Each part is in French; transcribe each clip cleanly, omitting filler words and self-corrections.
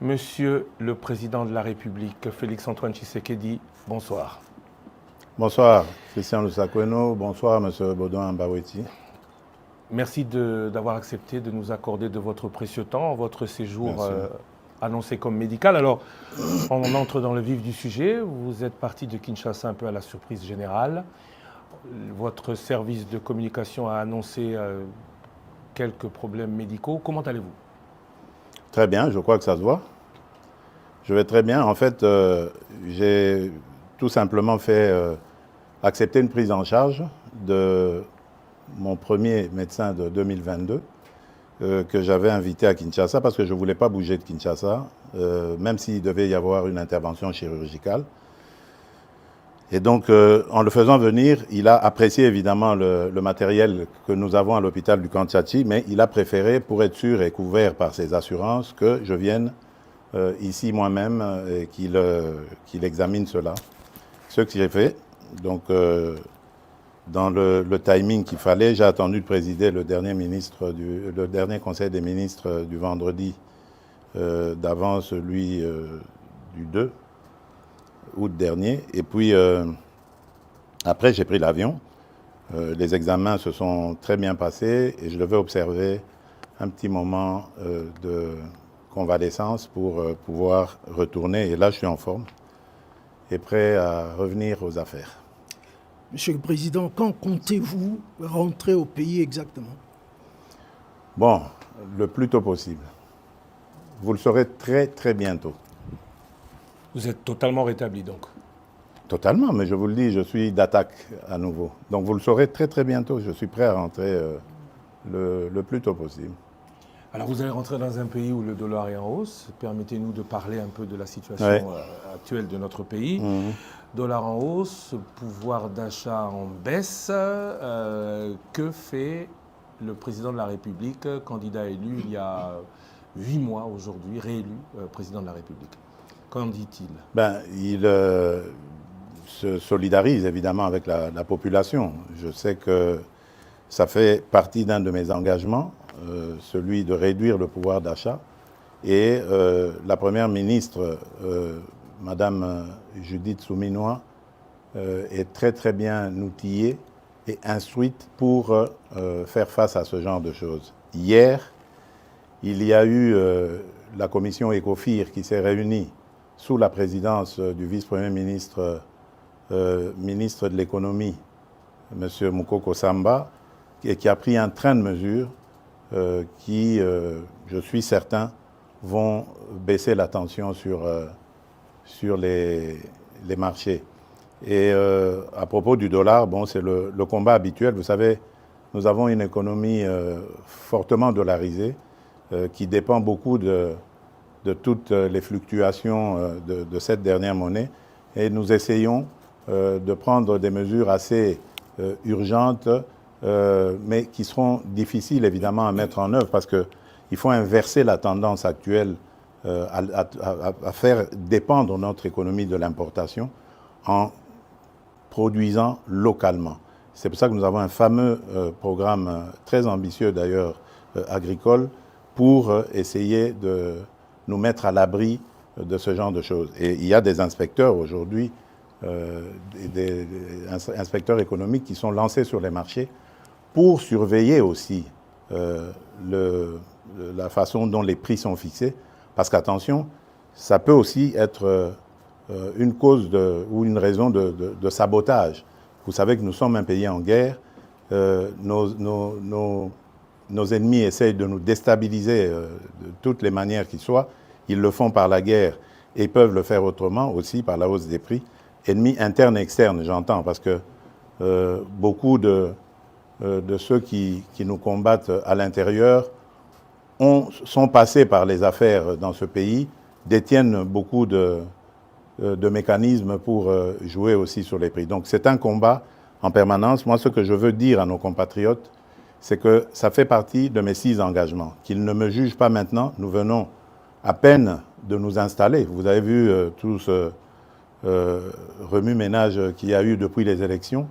Monsieur le Président de la République, Félix-Antoine Tshisekedi, bonsoir. Bonsoir, Christian Lusakweno. Bonsoir, Monsieur Baudouin Mbaweti. Merci d'avoir accepté de nous accorder de votre précieux temps, votre séjour annoncé comme médical. Alors, on entre dans le vif du sujet. Vous êtes parti de Kinshasa un peu à la surprise générale. Votre service de communication a annoncé quelques problèmes médicaux. Comment allez-vous ? Très bien, je crois que ça se voit. Je vais très bien. En fait, j'ai tout simplement fait accepter une prise en charge de mon premier médecin de 2022 que j'avais invité à Kinshasa parce que je ne voulais pas bouger de Kinshasa, même s'il devait y avoir une intervention chirurgicale. Et donc, en le faisant venir, il a apprécié évidemment le matériel que nous avons à l'hôpital du Kantiachi, mais il a préféré, pour être sûr et couvert par ses assurances, que je vienne ici moi-même et qu'il examine cela. Ce que j'ai fait. Donc, dans le timing qu'il fallait, j'ai attendu de présider le dernier conseil des ministres du vendredi d'avant celui du 2 août dernier. Et puis, après, j'ai pris l'avion. Les examens se sont très bien passés et je devais observer un petit moment de convalescence pour pouvoir retourner. Et là, je suis en forme et prêt à revenir aux affaires. Monsieur le Président, quand comptez-vous rentrer au pays exactement? Bon, le plus tôt possible. Vous le saurez très, très bientôt. Vous êtes totalement rétabli donc? Totalement, mais je vous le dis, je suis d'attaque à nouveau. Donc vous le saurez très, très bientôt. Je suis prêt à rentrer le plus tôt possible. Alors vous allez rentrer dans un pays où le dollar est en hausse. Permettez-nous de parler un peu de la situation actuelle de notre pays. Dollar en hausse, pouvoir d'achat en baisse. Que fait le président de la République, candidat élu il y a 8 mois aujourd'hui, réélu président de la République? Qu'en dit-il? Il se solidarise évidemment avec la population. Je sais que ça fait partie d'un de mes engagements, celui de réduire le pouvoir d'achat. Et la première ministre, Madame Judith Souminois, est très très bien outillée et instruite pour faire face à ce genre de choses. Hier, il y a eu la commission ECOFIR qui s'est réunie sous la présidence du vice-premier ministre, ministre de l'économie, M. Moukoko Samba, et qui a pris un train de mesures qui, je suis certain, vont baisser la tension sur les marchés. Et à propos du dollar, bon, c'est le combat habituel. Vous savez, nous avons une économie fortement dollarisée qui dépend beaucoup de toutes les fluctuations de cette dernière monnaie. Et nous essayons de prendre des mesures assez urgentes, mais qui seront difficiles évidemment à mettre en œuvre parce qu'il faut inverser la tendance actuelle à faire dépendre notre économie de l'importation en produisant localement. C'est pour ça que nous avons un fameux programme très ambitieux d'ailleurs agricole pour essayer de nous mettre à l'abri de ce genre de choses. Et il y a des inspecteurs aujourd'hui, des inspecteurs économiques qui sont lancés sur les marchés pour surveiller aussi la façon dont les prix sont fixés. Parce qu'attention, ça peut aussi être une cause ou une raison de sabotage. Vous savez que nous sommes un pays en guerre. Nos ennemis essayent de nous déstabiliser de toutes les manières qu'ils soient. Ils le font par la guerre et peuvent le faire autrement aussi par la hausse des prix. Ennemis internes et externes, j'entends, parce que beaucoup de ceux qui nous combattent à l'intérieur sont passés par les affaires dans ce pays, détiennent beaucoup de mécanismes pour jouer aussi sur les prix. Donc c'est un combat en permanence. Moi, ce que je veux dire à nos compatriotes, c'est que ça fait partie de mes 6 engagements. Qu'ils ne me jugent pas maintenant. Nous venons à peine de nous installer. Vous avez vu tout ce remue-ménage qu'il y a eu depuis les élections.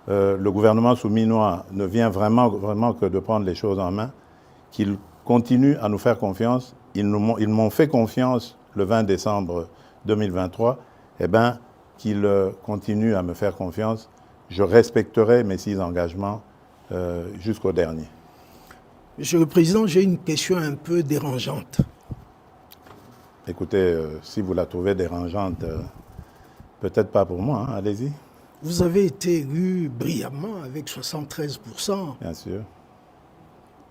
Le gouvernement souminois ne vient vraiment que de prendre les choses en main, qu'il continue à nous faire confiance ils m'ont fait confiance le 20 décembre 2023, eh bien, qu'ils continuent à me faire confiance. Je respecterai mes 6 engagements jusqu'au dernier. Monsieur le Président, j'ai une question un peu dérangeante. Écoutez, si vous la trouvez dérangeante, peut-être pas pour moi, hein, allez-y. Vous avez été élu brillamment avec 73%. Bien sûr.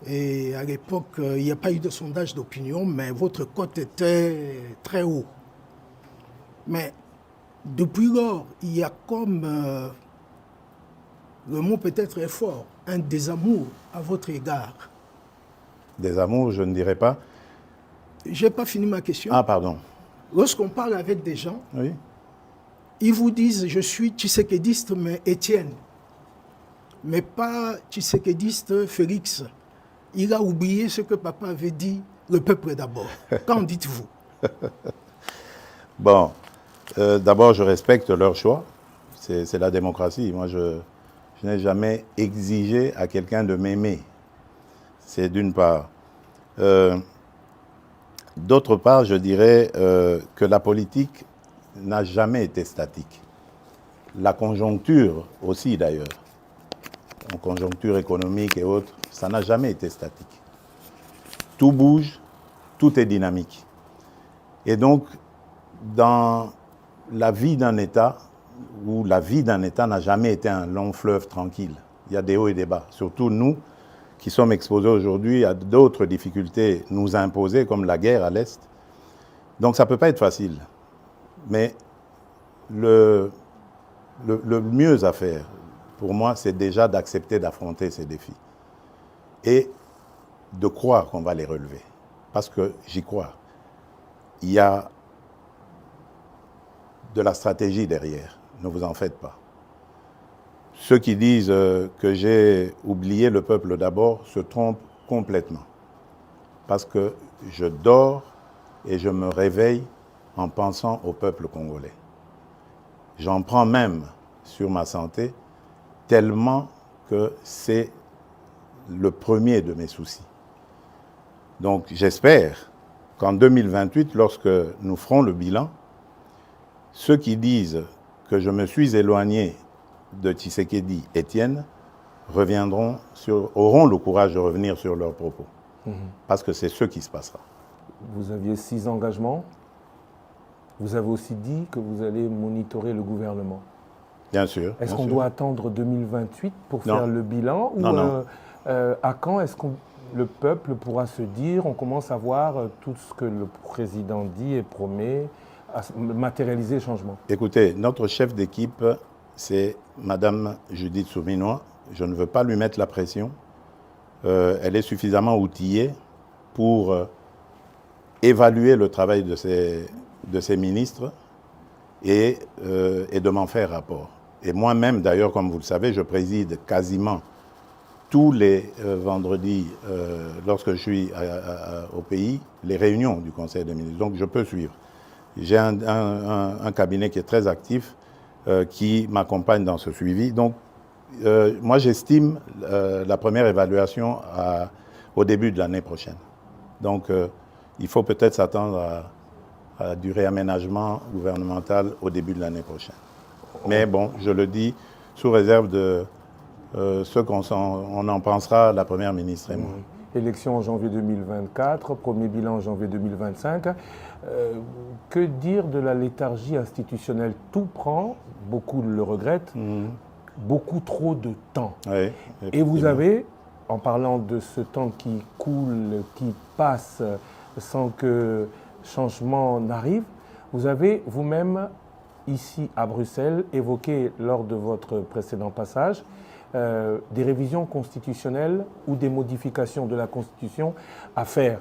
Et à l'époque, il n'y a pas eu de sondage d'opinion, mais votre cote était très haut. Mais depuis lors, il y a comme, le mot peut-être est fort, un désamour à votre égard. Désamour, je ne dirais pas. Je n'ai pas fini ma question. Ah, pardon. Lorsqu'on parle avec des gens, Oui. ils vous disent « je suis tshisekédiste, mais Étienne », mais pas tshisekédiste Félix. Il a oublié ce que papa avait dit, le peuple d'abord. Qu'en dites-vous? Bon, d'abord, je respecte leur choix. C'est la démocratie. Moi, je n'ai jamais exigé à quelqu'un de m'aimer. C'est d'une part. D'autre part, je dirais que la politique n'a jamais été statique. La conjoncture aussi, d'ailleurs, en conjoncture économique et autres, ça n'a jamais été statique. Tout bouge, tout est dynamique. Et donc, dans la vie d'un État, où la vie d'un État n'a jamais été un long fleuve tranquille, il y a des hauts et des bas. Surtout nous, qui sommes exposés aujourd'hui à d'autres difficultés nous imposées, comme la guerre à l'Est. Donc ça ne peut pas être facile. Mais le mieux à faire, pour moi, c'est déjà d'accepter d'affronter ces défis. Et de croire qu'on va les relever. Parce que j'y crois. Il y a de la stratégie derrière. Ne vous en faites pas. Ceux qui disent que j'ai oublié le peuple d'abord se trompent complètement. Parce que je dors et je me réveille en pensant au peuple congolais. J'en prends même sur ma santé tellement que c'est le premier de mes soucis. Donc j'espère qu'en 2028, lorsque nous ferons le bilan, ceux qui disent que je me suis éloigné de Tshisekedi Étienne auront le courage de revenir sur leurs propos. Parce que c'est ce qui se passera. Vous aviez 6 engagements. Vous avez aussi dit que vous allez monitorer le gouvernement. Bien sûr. Est-ce qu'on doit attendre 2028 pour faire le bilan? Ou non. À quand est-ce que le peuple pourra se dire, on commence à voir tout ce que le président dit et promet, à matérialiser le changement? Écoutez, notre chef d'équipe, c'est Madame Judith Souminois. Je ne veux pas lui mettre la pression. Elle est suffisamment outillée pour évaluer le travail de ses ministres et de m'en faire rapport. Et moi-même, d'ailleurs, comme vous le savez, je préside quasiment tous les vendredis, lorsque je suis au pays, les réunions du Conseil des ministres. Donc, je peux suivre. J'ai un cabinet qui est très actif, qui m'accompagne dans ce suivi. Donc, moi, j'estime la première évaluation au début de l'année prochaine. Donc, il faut peut-être s'attendre à du réaménagement gouvernemental au début de l'année prochaine. Mais bon, je le dis sous réserve de ce qu'on en pensera, la Première ministre et moi. Élection en janvier 2024, premier bilan en janvier 2025. Que dire de la léthargie institutionnelle? Tout prend, beaucoup le regrettent, beaucoup trop de temps. Oui, et vous avez, en parlant de ce temps qui coule, qui passe sans que changement n'arrive, vous avez vous-même, ici à Bruxelles, évoqué lors de votre précédent passage, des révisions constitutionnelles ou des modifications de la Constitution à faire.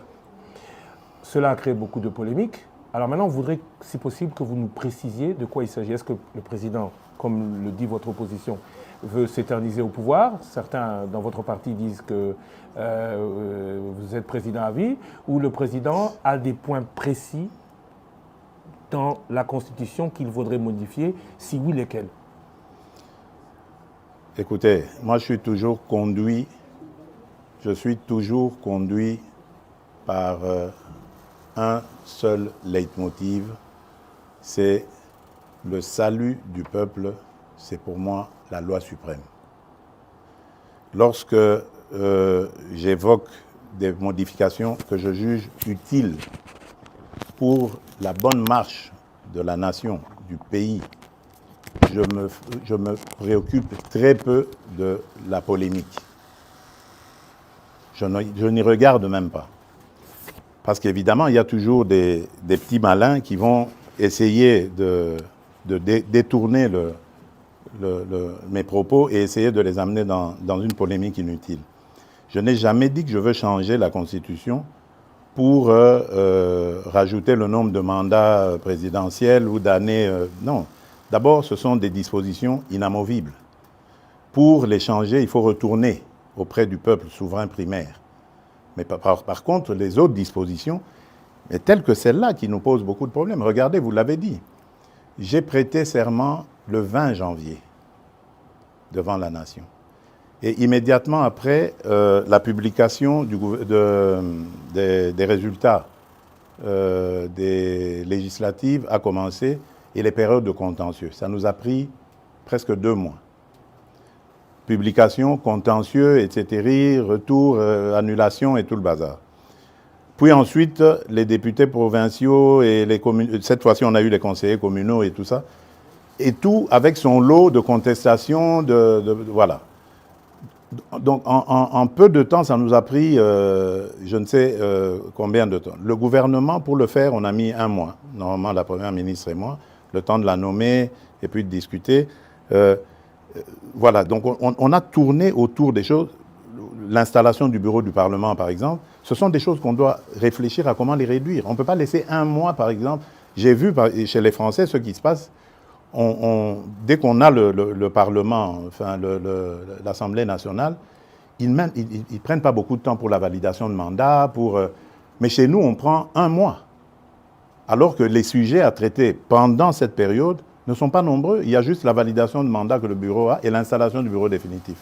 Cela a créé beaucoup de polémiques. Alors maintenant, on voudrait, si possible, que vous nous précisiez de quoi il s'agit. Est-ce que le président, comme le dit votre opposition, veut s'éterniser au pouvoir? Certains dans votre parti disent que vous êtes président à vie, ou le président a des points précis dans la Constitution qu'il faudrait modifier, si oui, lesquels? Écoutez, moi je suis toujours conduit par un seul leitmotiv, c'est le salut du peuple, c'est pour moi la loi suprême. Lorsque j'évoque des modifications que je juge utiles pour la bonne marche de la nation, du pays, je me préoccupe très peu de la polémique. Je n'y regarde même pas. Parce qu'évidemment, il y a toujours des petits malins qui vont essayer de détourner mes propos et essayer de les amener dans une polémique inutile. Je n'ai jamais dit que je veux changer la Constitution pour rajouter le nombre de mandats présidentiels ou d'années. Non. D'abord, ce sont des dispositions inamovibles. Pour les changer, il faut retourner auprès du peuple souverain primaire. Mais par contre, les autres dispositions, mais telles que celle-là, qui nous posent beaucoup de problèmes. Regardez, vous l'avez dit, j'ai prêté serment le 20 janvier devant la nation. Et immédiatement après, la publication des résultats des législatives a commencé et les périodes de contentieux. Ça nous a pris presque 2 mois. Publication, contentieux, etc., retour, annulation et tout le bazar. Puis ensuite, les députés provinciaux et les communes, cette fois-ci on a eu les conseillers communaux et tout ça, et tout avec son lot de contestations, voilà. Donc en peu de temps, ça nous a pris, je ne sais combien de temps. Le gouvernement, pour le faire, on a mis 1 mois. Normalement, la première ministre et moi, le temps de la nommer et puis de discuter. Voilà, donc on a tourné autour des choses. L'installation du bureau du Parlement, par exemple, ce sont des choses qu'on doit réfléchir à comment les réduire. On ne peut pas laisser 1 mois, par exemple. J'ai vu chez les Français ce qui se passe. Dès qu'on a le Parlement, enfin l'Assemblée nationale, ils ne prennent pas beaucoup de temps pour la validation de mandat. Mais chez nous, on prend 1 mois. Alors que les sujets à traiter pendant cette période ne sont pas nombreux. Il y a juste la validation de mandat que le bureau a et l'installation du bureau définitif.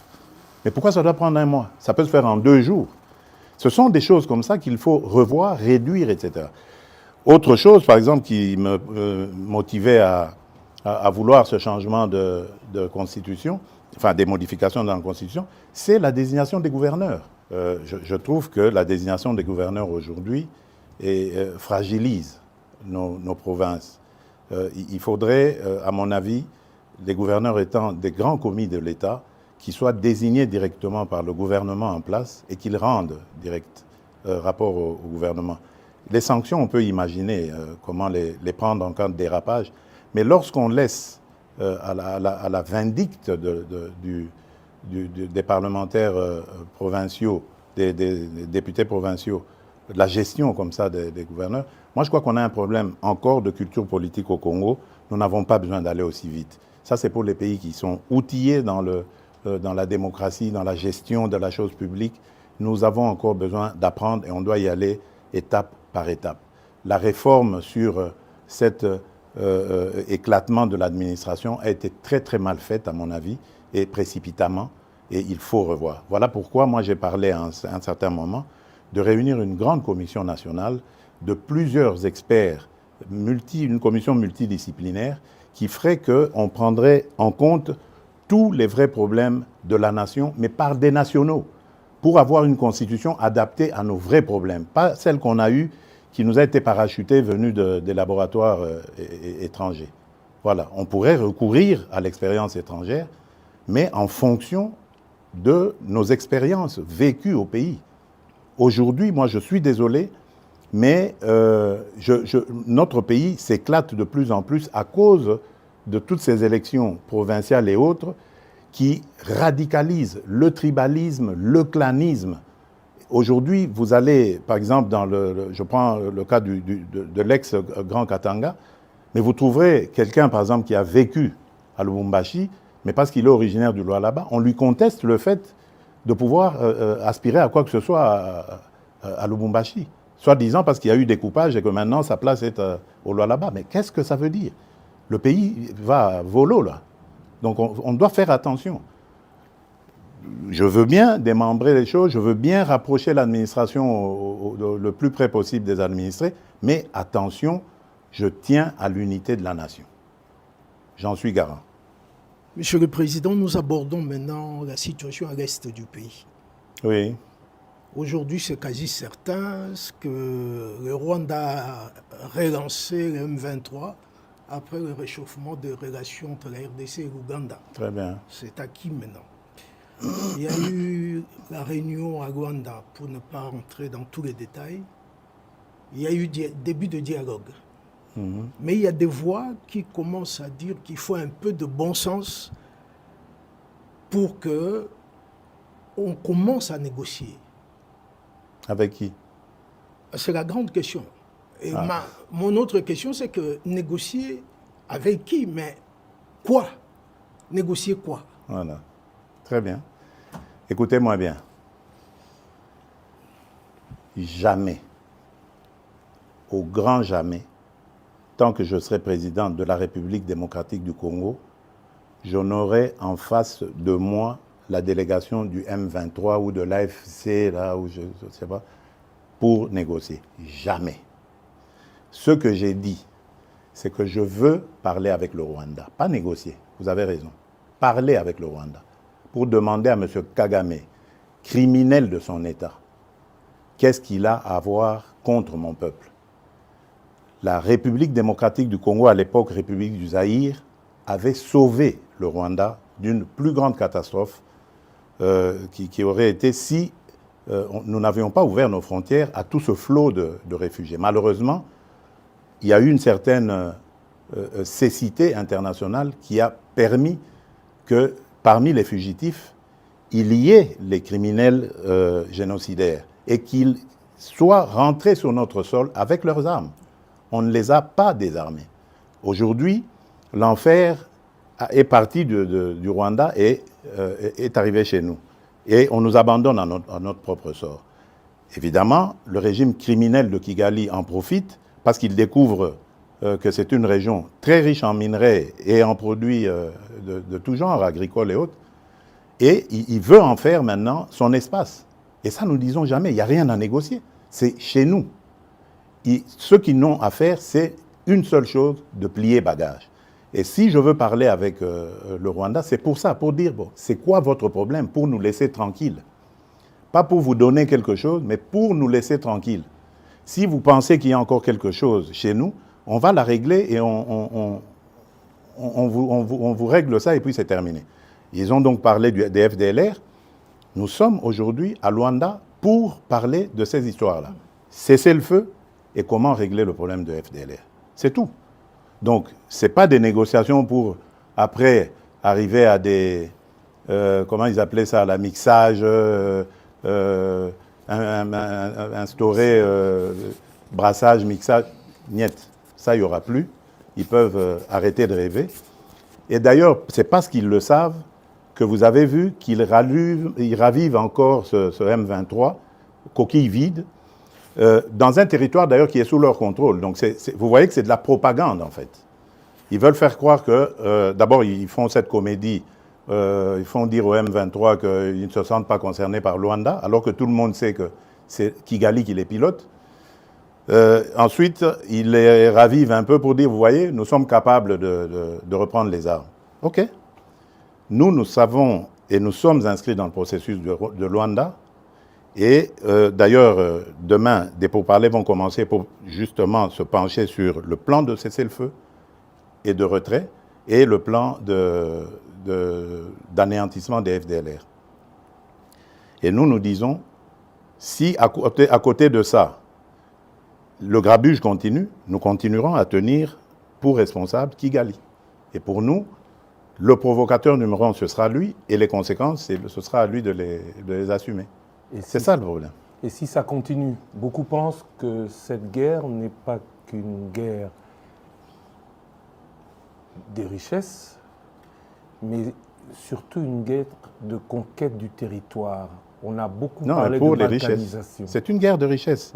Mais pourquoi ça doit prendre 1 mois? Ça peut se faire en 2 jours. Ce sont des choses comme ça qu'il faut revoir, réduire, etc. Autre chose, par exemple, qui me motivait à vouloir ce changement de constitution, enfin des modifications dans la constitution, c'est la désignation des gouverneurs. Je trouve que la désignation des gouverneurs aujourd'hui fragilise nos provinces. Il faudrait, à mon avis, les gouverneurs étant des grands commis de l'État, qui soient désignés directement par le gouvernement en place et qu'ils rendent direct rapport au gouvernement. Les sanctions, on peut imaginer comment les prendre en cas de dérapage, mais lorsqu'on laisse à la vindicte des parlementaires provinciaux, des députés provinciaux, la gestion comme ça des gouverneurs, moi je crois qu'on a un problème encore de culture politique au Congo. Nous n'avons pas besoin d'aller aussi vite. Ça, c'est pour les pays qui sont outillés dans la démocratie, dans la gestion de la chose publique. Nous avons encore besoin d'apprendre et on doit y aller étape par étape. La réforme sur cet éclatement de l'administration a été très très mal faite à mon avis et précipitamment et il faut revoir. Voilà pourquoi moi j'ai parlé à un certain moment de réunir une grande commission nationale de plusieurs experts, une commission multidisciplinaire qui ferait qu'on prendrait en compte tous les vrais problèmes de la nation, mais par des nationaux, pour avoir une constitution adaptée à nos vrais problèmes, pas celle qu'on a eue, qui nous a été parachutée venue des laboratoires étrangers. Voilà, on pourrait recourir à l'expérience étrangère, mais en fonction de nos expériences vécues au pays. Aujourd'hui, moi je suis désolé, mais notre pays s'éclate de plus en plus à cause de toutes ces élections provinciales et autres qui radicalisent le tribalisme, le clanisme. Aujourd'hui, vous allez, par exemple, je prends le cas de l'ex-Grand Katanga, mais vous trouverez quelqu'un, par exemple, qui a vécu à Lubumbashi, mais parce qu'il est originaire du Lualaba, on lui conteste le fait de pouvoir aspirer à quoi que ce soit à Lubumbashi. Soi-disant parce qu'il y a eu découpage et que maintenant sa place est au Lualaba. Mais qu'est-ce que ça veut dire? Le pays va à volo, là. Donc on doit faire attention. Je veux bien démembrer les choses, je veux bien rapprocher l'administration le plus près possible des administrés, Mais attention, je tiens à l'unité de la nation. J'en suis garant. Monsieur le Président, nous abordons maintenant la situation à l'est du pays. Oui. Aujourd'hui, c'est quasi certain que le Rwanda a relancé le M23 après le réchauffement des relations entre la RDC et l'Ouganda. Très bien. C'est acquis maintenant. Il y a eu la réunion à Rwanda, pour ne pas rentrer dans tous les détails. Il y a eu début de dialogue. Mais il y a des voix qui commencent à dire qu'il faut un peu de bon sens pour qu'on commence à négocier. Avec qui? C'est la grande question. Et mon autre question, c'est que négocier avec qui? Mais quoi? Négocier quoi? Voilà. Très bien. Écoutez-moi bien. Jamais, au grand jamais, tant que je serai président de la République démocratique du Congo, je n'aurai en face de moi la délégation du M23 ou de l'AFC, là où je ne sais pas, pour négocier. Jamais. Ce que j'ai dit, c'est que je veux parler avec le Rwanda, pas négocier, vous avez raison. Parler avec le Rwanda, pour demander à M. Kagame, criminel de son État, qu'est-ce qu'il a à voir contre mon peuple? La République démocratique du Congo, à l'époque République du Zaïre, avait sauvé le Rwanda d'une plus grande catastrophe qui aurait été si nous n'avions pas ouvert nos frontières à tout ce flot de réfugiés. Malheureusement, il y a eu une certaine cécité internationale qui a permis que parmi les fugitifs, il y ait les criminels génocidaires et qu'ils soient rentrés sur notre sol avec leurs armes. On ne les a pas désarmés. Aujourd'hui, l'enfer est parti du Rwanda et est arrivé chez nous. Et on nous abandonne à notre propre sort. Évidemment, le régime criminel de Kigali en profite parce qu'il découvre que c'est une région très riche en minerais et en produits de tout genre, agricoles et autres. Et il veut en faire maintenant son espace. Et ça, nous ne disons jamais, il n'y a rien à négocier. C'est chez nous. Ce qu'ils n'ont à faire, c'est une seule chose, de plier bagage. Et si je veux parler avec le Rwanda, c'est pour ça, pour dire, bon, c'est quoi votre problème? Pour nous laisser tranquilles. Pas pour vous donner quelque chose, mais pour nous laisser tranquilles. Si vous pensez qu'il y a encore quelque chose chez nous, on va la régler et on vous règle ça et puis c'est terminé. Ils ont donc parlé des FDLR. Nous sommes aujourd'hui à Luanda pour parler de ces histoires-là. Cesser le feu et comment régler le problème de FDLR. C'est tout. Donc, ce n'est pas des négociations pour, après, arriver à des... comment ils appelaient ça? La mixage, instaurer brassage, mixage. Niet. Ça, il n'y aura plus. Ils peuvent arrêter de rêver. Et d'ailleurs, c'est parce qu'ils le savent que vous avez vu qu'ils ravivent encore ce M23, coquille vide, dans un territoire d'ailleurs qui est sous leur contrôle. Donc vous voyez que c'est de la propagande en fait. Ils veulent faire croire que, d'abord ils font cette comédie, ils font dire au M23 qu'ils ne se sentent pas concernés par Luanda, alors que tout le monde sait que c'est Kigali qui les pilote. Ensuite, ils les ravivent un peu pour dire, vous voyez, nous sommes capables de reprendre les armes. OK. Nous savons et nous sommes inscrits dans le processus de Luanda. Et d'ailleurs, demain, des pourparlers vont commencer pour justement se pencher sur le plan de cessez-le-feu et de retrait et le plan d'anéantissement des FDLR. Et nous disons, si à côté de ça, le grabuge continue, nous continuerons à tenir pour responsable Kigali. Et pour nous, le provocateur numéro 1, ce sera lui, et les conséquences, ce sera à lui de les assumer. C'est ça le problème. Et si ça continue, beaucoup pensent que cette guerre n'est pas qu'une guerre des richesses, mais surtout une guerre de conquête du territoire. On a beaucoup parlé de balkanisation. C'est une guerre de richesse.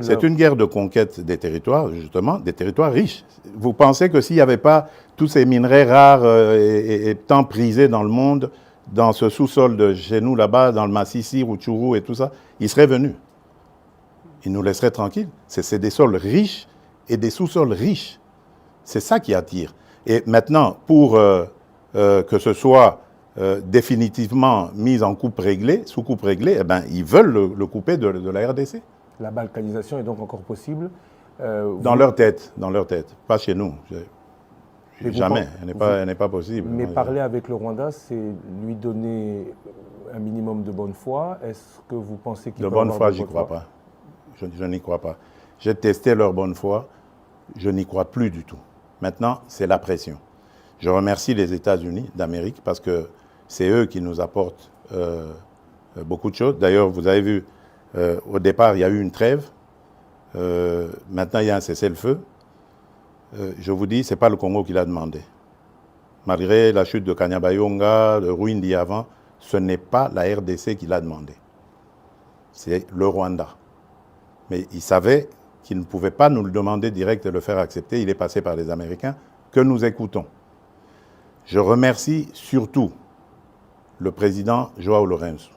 C'est une guerre de conquête des territoires, justement, des territoires riches. Vous pensez que s'il n'y avait pas tous ces minerais rares et tant prisés dans le monde, dans ce sous-sol de chez nous, là-bas, dans le Massissi, Rutshuru et tout ça, ils seraient venus. ils nous laisseraient tranquilles. C'est des sols riches et des sous-sols riches. C'est ça qui attire. Et maintenant, pour que ce soit définitivement mis en coupe réglée, sous coupe réglée, eh ben, ils veulent le couper de la RDC. La balkanisation est donc encore possible Dans leur tête, pas chez nous. Jamais, elle n'est pas possible. Mais parler avec le Rwanda, c'est lui donner un minimum de bonne foi. Est-ce que vous pensez qu'il peut avoir de bonne foi, j'y crois pas. Je n'y crois pas. J'ai testé leur bonne foi, je n'y crois plus du tout. Maintenant, c'est la pression. Je remercie les États-Unis d'Amérique parce que c'est eux qui nous apportent beaucoup de choses. D'ailleurs, vous avez vu, au départ, il y a eu une trêve. Maintenant, il y a un cessez-le-feu. Je vous dis, ce n'est pas le Congo qui l'a demandé. Malgré la chute de Kanyabayonga, de Rwindi avant, ce n'est pas la RDC qui l'a demandé. C'est le Rwanda. Mais il savait qu'il ne pouvait pas nous le demander direct et le faire accepter. Il est passé par les Américains que nous écoutons. Je remercie surtout le président João Lourenço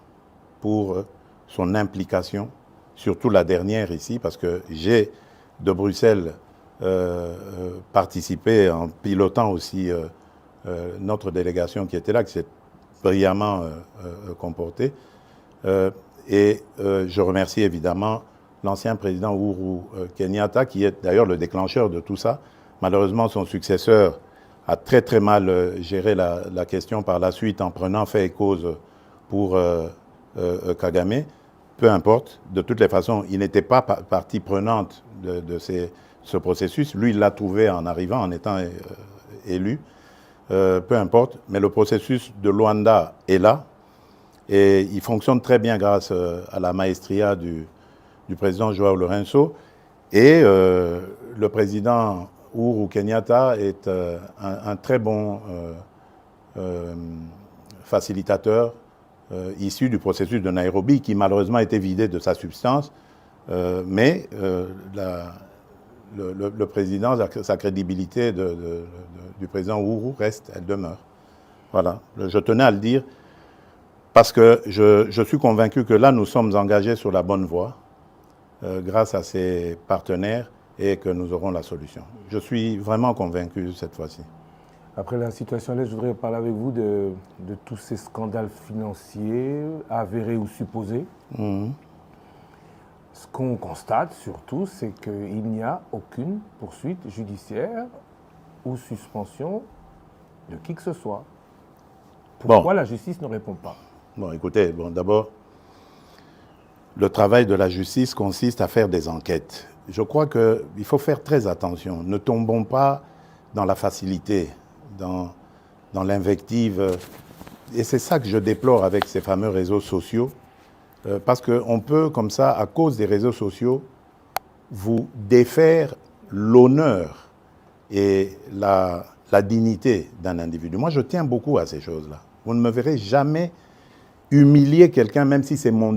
pour son implication, surtout la dernière ici, parce que j'ai de Bruxelles participé en pilotant aussi notre délégation qui était là, qui s'est brillamment comportée. Et je remercie évidemment l'ancien président Uhuru Kenyatta, qui est d'ailleurs le déclencheur de tout ça. Malheureusement, son successeur a très très mal géré la question par la suite en prenant fait et cause pour Kagame. Peu importe, de toutes les façons, il n'était pas partie prenante de ce processus. Lui, il l'a trouvé en arrivant, en étant élu. Peu importe, mais le processus de Luanda est là et il fonctionne très bien grâce à la maestria du président João Lourenço. Et le président Uhuru Kenyatta est un très bon facilitateur issu du processus de Nairobi, qui malheureusement a été vidé de sa substance, mais le président, sa crédibilité du président Uhuru reste, elle demeure. Voilà, je tenais à le dire, parce que je suis convaincu que là, nous sommes engagés sur la bonne voie, grâce à ces partenaires, et que nous aurons la solution. Je suis vraiment convaincu cette fois-ci. Après la situation là, je voudrais parler avec vous de tous ces scandales financiers, avérés ou supposés. Ce qu'on constate surtout, c'est qu'il n'y a aucune poursuite judiciaire ou suspension de qui que ce soit. Pourquoi la justice ne répond pas? Bon, écoutez, d'abord, le travail de la justice consiste à faire des enquêtes. Je crois qu'il faut faire très attention. Ne tombons pas dans la facilité, dans l'invective. Et c'est ça que je déplore avec ces fameux réseaux sociaux. Parce qu'on peut, comme ça, à cause des réseaux sociaux, vous défaire l'honneur et la dignité d'un individu. Moi, je tiens beaucoup à ces choses-là. Vous ne me verrez jamais humilier quelqu'un, même si c'est mon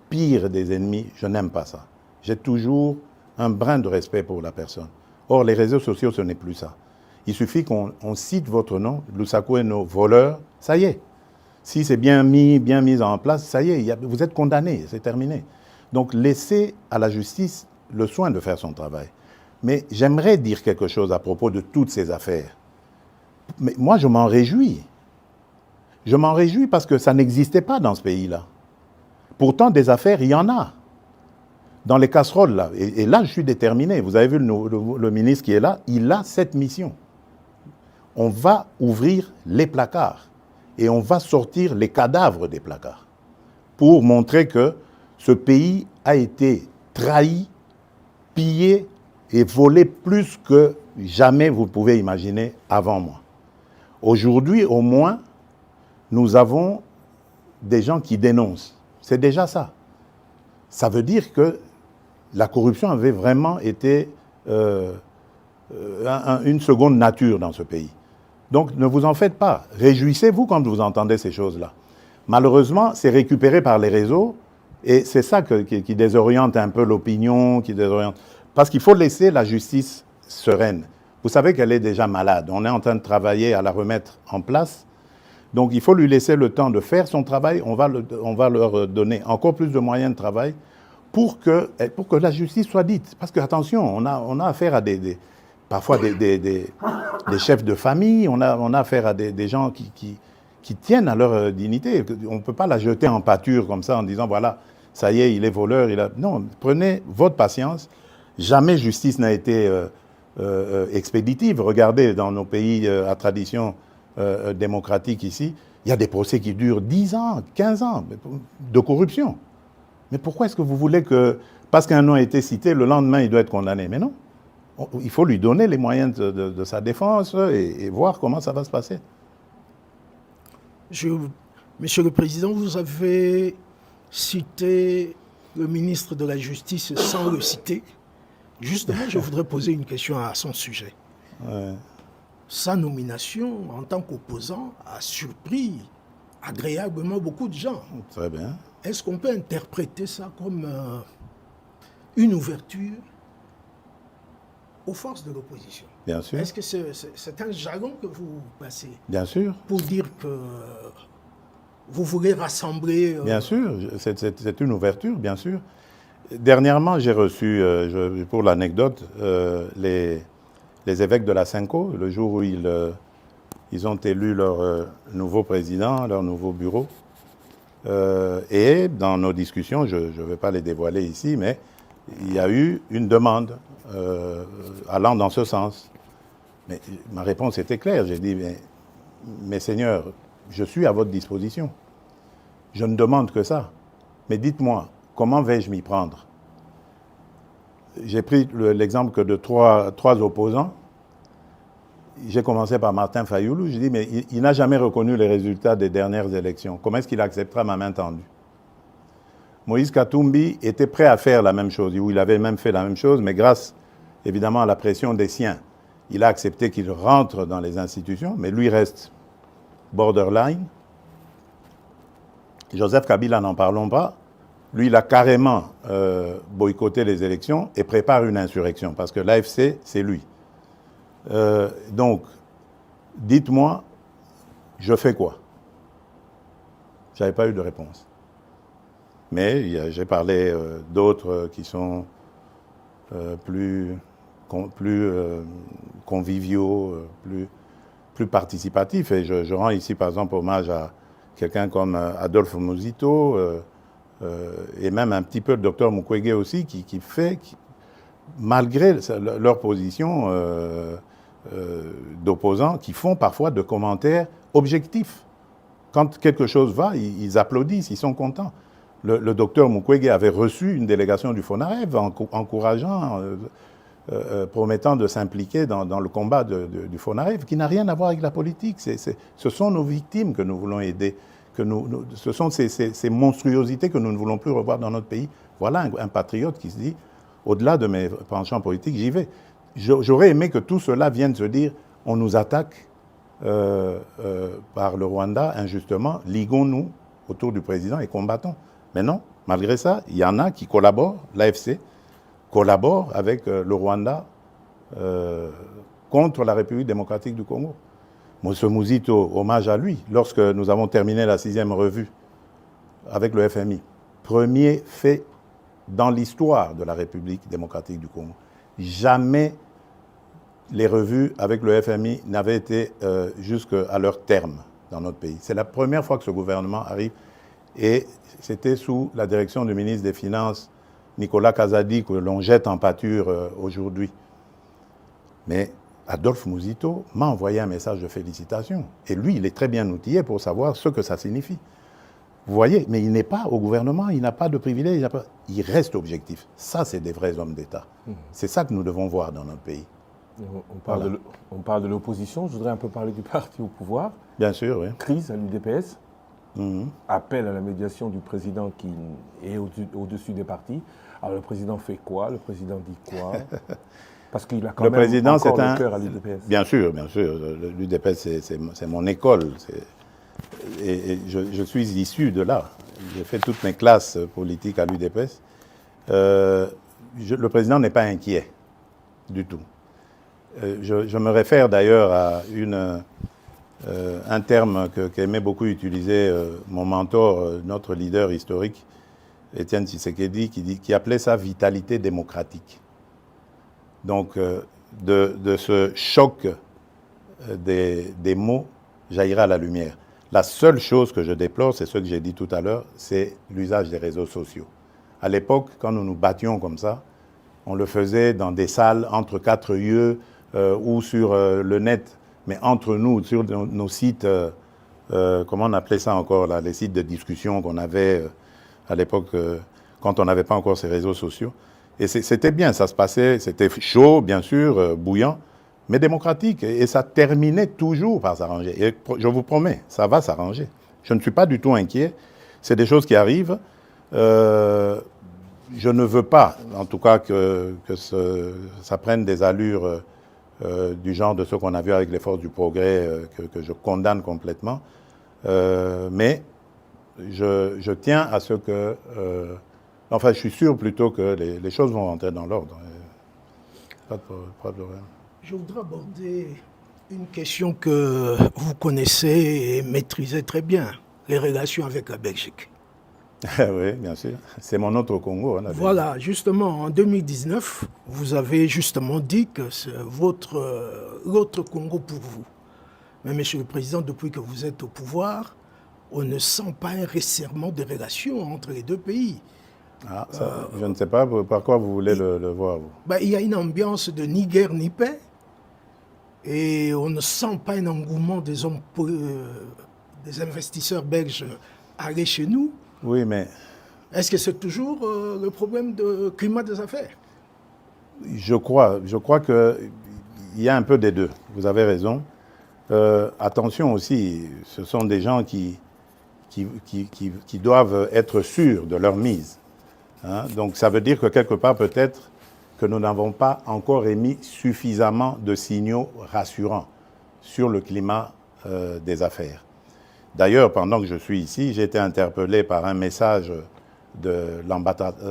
pire des ennemis. Je n'aime pas ça. J'ai toujours un brin de respect pour la personne. Or, les réseaux sociaux, ce n'est plus ça. Il suffit qu'on cite votre nom, Lusaku et nos voleurs, ça y est. Si c'est bien mis en place, ça y est, vous êtes condamné, c'est terminé. Donc, laissez à la justice le soin de faire son travail. Mais j'aimerais dire quelque chose à propos de toutes ces affaires. Mais moi, je m'en réjouis. Je m'en réjouis parce que ça n'existait pas dans ce pays-là. Pourtant, des affaires, il y en a. Dans les casseroles, là. Et là, je suis déterminé. Vous avez vu le ministre qui est là, il a cette mission. On va ouvrir les placards et on va sortir les cadavres des placards pour montrer que ce pays a été trahi, pillé et volé plus que jamais vous pouvez imaginer avant moi. Aujourd'hui, au moins, nous avons des gens qui dénoncent. C'est déjà ça. Ça veut dire que la corruption avait vraiment été une seconde nature dans ce pays. Donc ne vous en faites pas. Réjouissez-vous quand vous entendez ces choses-là. Malheureusement, c'est récupéré par les réseaux et c'est ça qui désoriente un peu l'opinion, parce qu'il faut laisser la justice sereine. Vous savez qu'elle est déjà malade. On est en train de travailler à la remettre en place. Donc il faut lui laisser le temps de faire son travail. On va leur donner encore plus de moyens de travail pour que la justice soit dite. Parce que, attention, on a affaire à parfois des chefs de famille, on a affaire à des gens qui tiennent à leur dignité. On ne peut pas la jeter en pâture comme ça en disant, voilà, ça y est, il est voleur. Non, prenez votre patience. Jamais justice n'a été expéditive. Regardez, dans nos pays à tradition démocratique ici, il y a des procès qui durent 10 ans, 15 ans de corruption. Mais pourquoi est-ce que vous voulez que, parce qu'un nom a été cité, le lendemain, il doit être condamné? Mais non. Il faut lui donner les moyens de sa défense et voir comment ça va se passer. Monsieur le Président, vous avez cité le ministre de la Justice sans le citer. Justement, je voudrais poser une question à son sujet. Ouais. Sa nomination en tant qu'opposant a surpris agréablement beaucoup de gens. Très bien. Est-ce qu'on peut interpréter ça comme une ouverture aux forces de l'opposition? Bien sûr. Est-ce que c'est un jargon que vous passez? Bien sûr. Pour dire que vous voulez rassembler... Bien sûr, c'est une ouverture, bien sûr. Dernièrement, j'ai reçu, pour l'anecdote, les évêques de la Cinco, le jour où ils ont élu leur nouveau président, leur nouveau bureau. Et dans nos discussions, je ne vais pas les dévoiler ici, mais il y a eu une demande allant dans ce sens. Mais ma réponse était claire. J'ai dit, mais Seigneur, je suis à votre disposition. Je ne demande que ça. Mais dites-moi, comment vais-je m'y prendre? J'ai pris l'exemple que de trois opposants. J'ai commencé par Martin Fayoulou. J'ai dit, mais il n'a jamais reconnu les résultats des dernières élections. Comment est-ce qu'il acceptera ma main tendue? Moïse Katumbi était prêt à faire la même chose, ou il avait même fait la même chose, mais grâce, évidemment, à la pression des siens, il a accepté qu'il rentre dans les institutions, mais lui reste borderline. Joseph Kabila, n'en parlons pas. Lui, il a carrément boycotté les élections et prépare une insurrection, parce que l'AFC, c'est lui. Donc, dites-moi, je fais quoi? Je n'avais pas eu de réponse. Mais j'ai parlé d'autres qui sont plus conviviaux, plus participatifs. Et je rends ici, par exemple, hommage à quelqu'un comme Adolphe Muzito et même un petit peu le docteur Mukwege aussi, qui malgré leur position d'opposants, qui font parfois de commentaires objectifs. Quand quelque chose va, ils applaudissent, ils sont contents. Le docteur Mukwege avait reçu une délégation du FONAREV encourageant, promettant de s'impliquer dans le combat du FONAREV, qui n'a rien à voir avec la politique. Ce sont nos victimes que nous voulons aider. Ce sont ces monstruosités que nous ne voulons plus revoir dans notre pays. Voilà un patriote qui se dit, au-delà de mes penchants politiques, j'y vais. J'aurais aimé que tout cela vienne se dire, on nous attaque par le Rwanda injustement, liguons-nous autour du président et combattons. Mais non, malgré ça, il y en a qui collaborent, l'AFC collabore avec le Rwanda contre la République démocratique du Congo. Moussa Muzito, hommage à lui, lorsque nous avons terminé la 6e revue avec le FMI, premier fait dans l'histoire de la République démocratique du Congo. Jamais les revues avec le FMI n'avaient été jusqu'à leur terme dans notre pays. C'est la première fois que ce gouvernement arrive et c'était sous la direction du ministre des Finances, Nicolas Kazadi, que l'on jette en pâture aujourd'hui. Mais Adolphe Muzito m'a envoyé un message de félicitations. Et lui, il est très bien outillé pour savoir ce que ça signifie. Vous voyez, mais il n'est pas au gouvernement, il n'a pas de privilèges, il reste objectif. Ça, c'est des vrais hommes d'État. C'est ça que nous devons voir dans notre pays. On parle de l'opposition, je voudrais un peu parler du parti au pouvoir. Bien sûr, oui. Crise à l'UDPS, appel à la médiation du président qui est au-dessus des partis. Alors le président fait quoi? Le président dit quoi? Parce qu'il a quand même encore le cœur à l'UDPS. Bien sûr, bien sûr. L'UDPS, c'est mon école. Et je suis issu de là. J'ai fait toutes mes classes politiques à l'UDPS. Le président n'est pas inquiet du tout. Je me réfère d'ailleurs à un terme qu'aimait beaucoup utiliser mon mentor, notre leader historique, Étienne Tshisekedi, qui appelait ça vitalité démocratique. Donc, de ce choc des mots jaillira la lumière. La seule chose que je déplore, c'est ce que j'ai dit tout à l'heure, c'est l'usage des réseaux sociaux. À l'époque, quand nous nous battions comme ça, on le faisait dans des salles entre quatre yeux ou sur le net, mais entre nous, sur nos sites, comment on appelait ça encore, là, les sites de discussion qu'on avait à l'époque, quand on n'avait pas encore ces réseaux sociaux. Et c'était bien, ça se passait, c'était chaud, bien sûr, bouillant, mais démocratique. Et ça terminait toujours par s'arranger. Et je vous promets, ça va s'arranger. Je ne suis pas du tout inquiet. C'est des choses qui arrivent. Je ne veux pas, en tout cas, que ça prenne des allures du genre de ce qu'on a vu avec les forces du progrès, que je condamne complètement. Mais je tiens à ce que... enfin, je suis sûr plutôt que les choses vont rentrer dans l'ordre. Pas de problème. Je voudrais aborder une question que vous connaissez et maîtrisez très bien, les relations avec la Belgique. Oui, bien sûr. C'est mon autre Congo. Hein, voilà, justement, en 2019, vous avez justement dit que c'est l'autre Congo pour vous. Mais Monsieur le Président, depuis que vous êtes au pouvoir, on ne sent pas un resserrement des relations entre les deux pays. Ah, ça, je ne sais pas par quoi vous voulez le voir, vous. Il y a une ambiance de ni guerre ni paix. Et on ne sent pas un engouement des investisseurs belges à aller chez nous. Oui, mais... Est-ce que c'est toujours le problème de climat des affaires? Je crois qu'il y a un peu des deux. Vous avez raison. Attention aussi, ce sont des gens qui doivent être sûrs de leur mise. Hein? Donc ça veut dire que quelque part, peut-être, que nous n'avons pas encore émis suffisamment de signaux rassurants sur le climat des affaires. D'ailleurs, pendant que je suis ici, j'ai été interpellé par un message de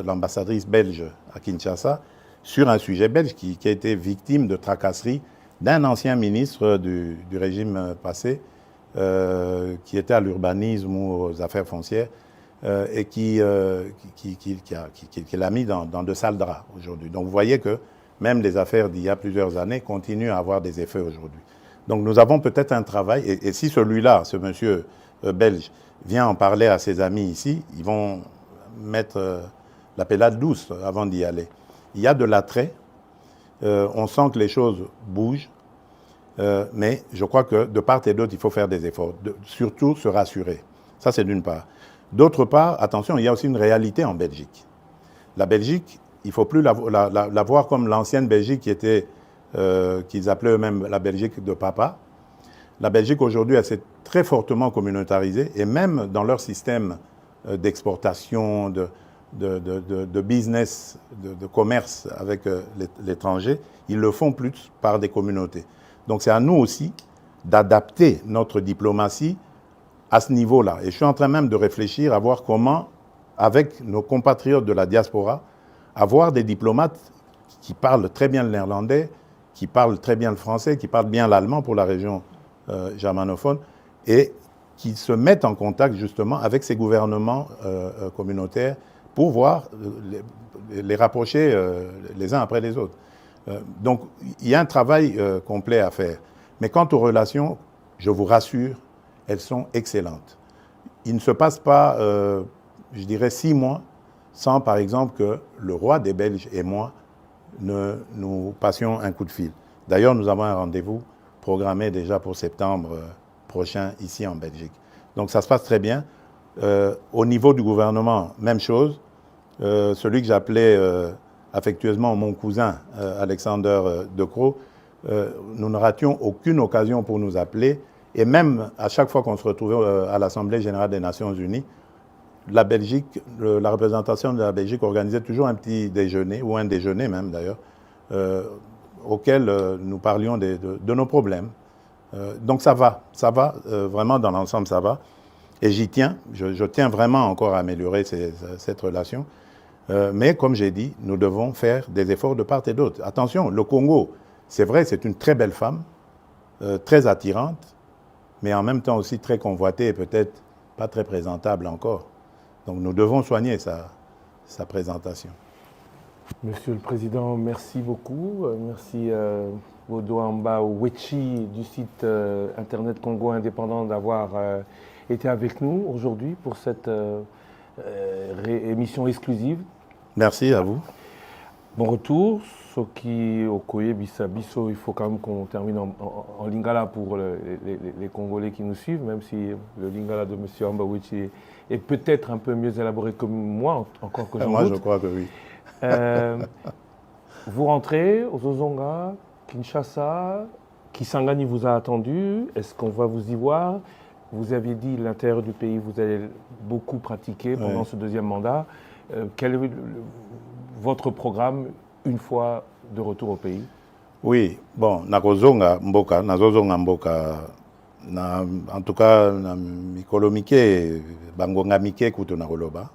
l'ambassadrice belge à Kinshasa sur un sujet belge qui a été victime de tracasseries d'un ancien ministre du régime passé qui était à l'urbanisme ou aux affaires foncières et qui l'a mis dans de sales draps aujourd'hui. Donc vous voyez que même les affaires d'il y a plusieurs années continuent à avoir des effets aujourd'hui. Donc nous avons peut-être un travail, et si celui-là, ce monsieur belge, vient en parler à ses amis ici, ils vont mettre la pelade douce avant d'y aller. Il y a de l'attrait, on sent que les choses bougent, mais je crois que de part et d'autre, il faut faire des efforts, surtout se rassurer. Ça, c'est d'une part. D'autre part, attention, il y a aussi une réalité en Belgique. La Belgique, il ne faut plus la voir comme l'ancienne Belgique qui était, qu'ils appelaient eux-mêmes la Belgique de papa. La Belgique, aujourd'hui, elle s'est très fortement communautarisée, et même dans leur système d'exportation, de business, de commerce avec l'étranger, ils le font plus par des communautés. Donc c'est à nous aussi d'adapter notre diplomatie à ce niveau-là. Et je suis en train même de réfléchir à voir comment, avec nos compatriotes de la diaspora, avoir des diplomates qui parlent très bien le néerlandais, qui parlent très bien le français, qui parlent bien l'allemand pour la région germanophone, et qui se mettent en contact justement avec ces gouvernements communautaires pour voir les rapprocher les uns après les autres. Donc il y a un travail complet à faire. Mais quant aux relations, je vous rassure, elles sont excellentes. Il ne se passe pas, je dirais, 6 mois sans, par exemple, que le roi des Belges et moi nous passions un coup de fil. D'ailleurs, nous avons un rendez-vous programmé déjà pour septembre prochain ici en Belgique. Donc ça se passe très bien. Au niveau du gouvernement, même chose. Celui que j'appelais affectueusement mon cousin, Alexander De Croo, nous ne rations aucune occasion pour nous appeler. Et même à chaque fois qu'on se retrouvait à l'Assemblée générale des Nations unies, la Belgique, la représentation de la Belgique organisait toujours un petit déjeuner, ou un déjeuner même d'ailleurs, auquel nous parlions de nos problèmes. Donc ça va, vraiment dans l'ensemble ça va. Et j'y tiens, je tiens vraiment encore à améliorer cette relation. Mais comme j'ai dit, nous devons faire des efforts de part et d'autre. Attention, le Congo, c'est vrai, c'est une très belle femme, très attirante, mais en même temps aussi très convoitée et peut-être pas très présentable encore. Donc nous devons soigner sa présentation. Monsieur le Président, merci beaucoup. Merci Odoamba Wechi du site Internet Congo Indépendant d'avoir été avec nous aujourd'hui pour cette émission exclusive. Merci à vous. Bon retour. Soki Okoye Bisso, il faut quand même qu'on termine en lingala pour les Congolais qui nous suivent, même si le lingala de M. Ambawichi est peut-être un peu mieux élaboré que moi, encore que j'en Moi, doute. je crois que oui. Vous rentrez aux Ozonga, Kinshasa, Kisangani vous a attendu. Est-ce qu'on va vous y voir? Vous aviez dit l'intérieur du pays, vous allez beaucoup pratiquer pendant ce deuxième mandat. Quel est votre programme une fois de retour au pays? Oui, bon, nakozonga mboka, nazozonga mboka, en tout cas, na mikolo mike, bangonga mike kutu na koloba,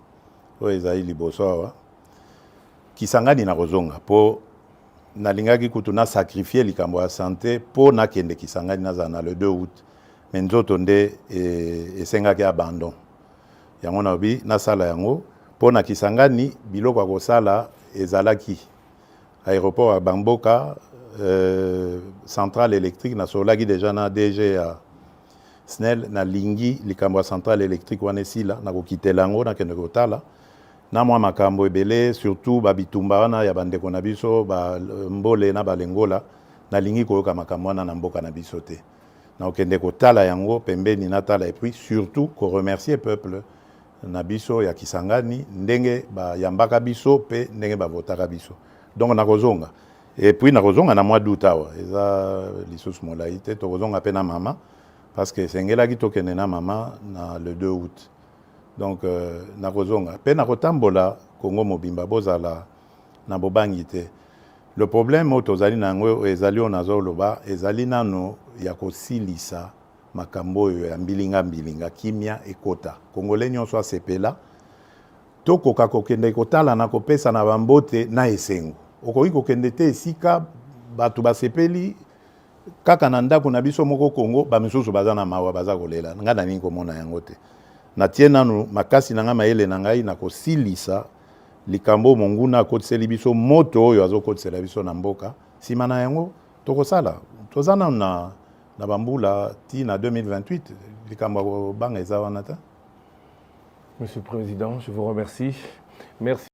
o ezali liboso awa. Kisangani nakozonga, po nalingaki kutu na sacrifier likambo ya santé, po nakende Kisangani nazana le 2 août, mais nzoto nde esengaki abandon. Yango na obi, nasala yango, po na Kisangani, biloko ya kosala ezalaki. Aéroport à Bamboka, centrale électrique, na solaki déjà na DG à SNEL, na lingi, likambo centrale électrique wanesila, na kokite lango, na kende kotala. Na mwa makambo ebele, surtout babitumba wana ya bandeko na biso, ba mbole na balengola, na lingi koyoka makambo wana na mboka na biso te. Na okende kotala yango, pembeni na tala, et puis surtout, ko remercier peuple na biso ya Kisangani, ndenge ba yambaka biso, pe ndenge ba votaka biso. Donc nakozonga. Et puis nakozonga na mois d'août awa. Eza lisusu molai te tokozonga pe na mama parce que sengelaki tokende na mama na le 2 août. Donc nakozonga. Pe nakotambola Congo mobimba bozala na bobangi te. Le problème tozali nango ezali onazoloba ezali nano ya kosilisa makambo ya mbilinga kimia ekota. Congolais nyonso asepela tokoka kokende kotala na kopesa na bambote na esengo. Okoki kokende te esika bato basepeli kaka na ndako na biso moko Congo bamisusu baza na mawa baza kolela nga na nini komona yango te. Na tie nanu makasi na nga mayele na ngai na kosilisa likambo monguna akotiseli biso moto oyo azokotisela biso na mboka sima na yango tokosala tozana na bambula ti na 2028 likambo banga eza wana ta. Monsieur le Président, je vous remercie. Merci.